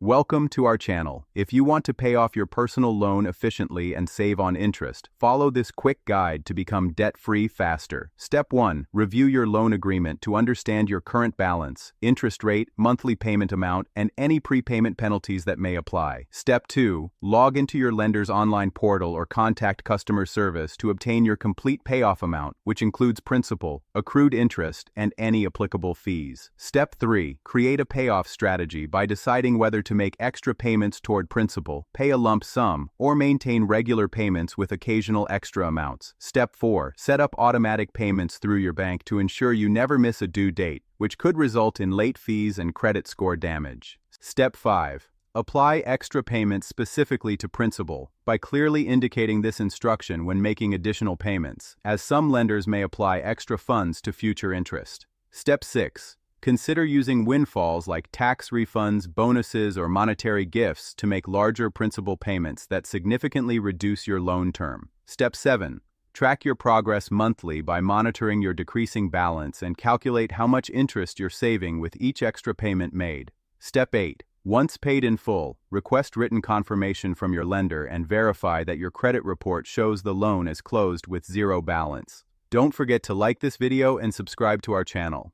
Welcome to our channel. If you want to pay off your personal loan efficiently and save on interest, follow this quick guide to become debt-free faster. Step 1. Review your loan agreement to understand your current balance, interest rate, monthly payment amount, and any prepayment penalties that may apply. Step 2. Log into your lender's online portal or contact customer service to obtain your complete payoff amount, which includes principal, accrued interest, and any applicable fees. Step 3. Create a payoff strategy by deciding whether to make extra payments toward principal, pay a lump sum, or maintain regular payments with occasional extra amounts. Step 4. Set up automatic payments through your bank to ensure you never miss a due date, which could result in late fees and credit score damage. Step 5. Apply extra payments specifically to principal by clearly indicating this instruction when making additional payments, as some lenders may apply extra funds to future interest. Step 6. Consider using windfalls like tax refunds, bonuses, or monetary gifts to make larger principal payments that significantly reduce your loan term. Step 7. Track your progress monthly by monitoring your decreasing balance and calculate how much interest you're saving with each extra payment made. Step 8. Once paid in full, request written confirmation from your lender and verify that your credit report shows the loan is closed with zero balance. Don't forget to like this video and subscribe to our channel.